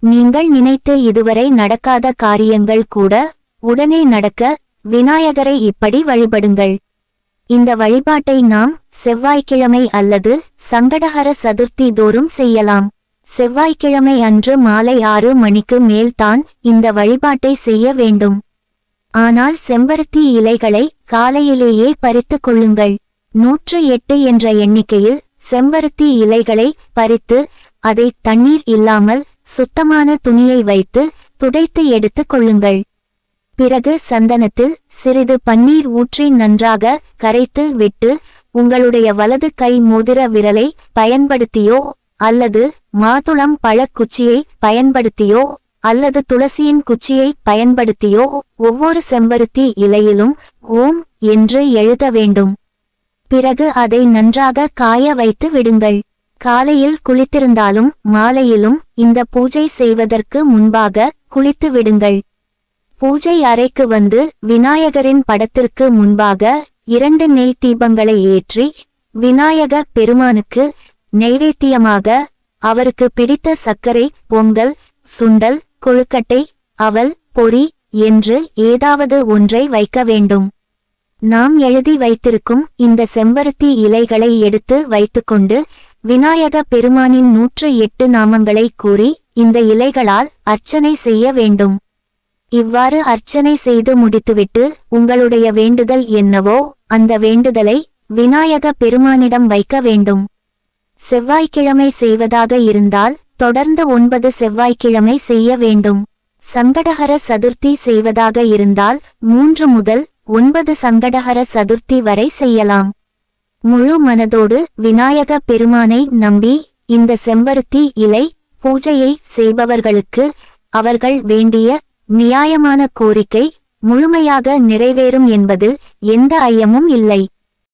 நீங்கள் நினைத்து இதுவரை நடக்காத காரியங்கள் கூட உடனே நடக்க விநாயகரை இப்படி வழிபடுங்கள். இந்த வழிபாட்டை நாம் செவ்வாய்க்கிழமை அல்லது சங்கடஹர சதுர்த்தி தோறும் செய்யலாம். செவ்வாய்க்கிழமை அன்று மாலை 6 மணிக்கு மேல்தான் இந்த வழிபாட்டை செய்ய வேண்டும். ஆனால் செம்பருத்தி இலைகளை காலையிலேயே பறித்து கொள்ளுங்கள். 108 என்ற எண்ணிக்கையில் செம்பருத்தி இலைகளை பறித்து அதை தண்ணீர் இல்லாமல் சுத்தமான துணியை வைத்து துடைத்து எடுத்து கொள்ளுங்கள். பிறகு சந்தனத்தில் சிறிது பன்னீர் ஊற்றி நன்றாக கரைத்து விட்டு உங்களுடைய வலது கை மோதிர விரலை பயன்படுத்தியோ அல்லது மாதுளம் பழக்குச்சியை பயன்படுத்தியோ அல்லது துளசியின் குச்சியை பயன்படுத்தியோ ஒவ்வொரு செம்பருத்தி இலையிலும் ஓம் என்று எழுத வேண்டும். பிறகு அதை நன்றாக காய வைத்து விடுங்கள். காலையில் குளித்திருந்தாலும் மாலையிலும் இந்த பூஜை செய்வதற்கு முன்பாக குளித்து விடுங்கள். பூஜை அறைக்கு வந்து விநாயகரின் படத்திற்கு முன்பாக 2 நெய் தீபங்களை ஏற்றி விநாயக பெருமானுக்கு நைவேத்தியமாக அவருக்கு பிடித்த சர்க்கரை பொங்கல், சுண்டல், கொழுக்கட்டை, அவல், பொரி என்று ஏதாவது ஒன்றை வைக்க வேண்டும். நாம் எழுதி வைத்திருக்கும் இந்த செம்பருத்தி இலைகளை எடுத்து வைத்துக்கொண்டு விநாயக பெருமானின் 108 நாமங்களை கூறி இந்த இலைகளால் அர்ச்சனை செய்ய வேண்டும். இவ்வாறு அர்ச்சனை செய்து முடித்துவிட்டு உங்களுடைய வேண்டுதல் என்னவோ அந்த வேண்டுதலை விநாயக பெருமானிடம் வைக்க வேண்டும். செவ்வாய்க்கிழமை செய்வதாக இருந்தால் தொடர்ந்து 9 செவ்வாய்க்கிழமை செய்ய வேண்டும். சங்கடஹர சதுர்த்தி செய்வதாக இருந்தால் 3 முதல் 9 சங்கடஹர சதுர்த்தி வரை செய்யலாம். முழு மனதோடு விநாயக பெருமானை நம்பி இந்த செம்பருத்தி இலை பூஜையை செய்பவர்களுக்கு அவர்கள் வேண்டிய நியாயமான கோரிக்கை முழுமையாக நிறைவேறும் என்பதில் எந்த ஐயமும் இல்லை.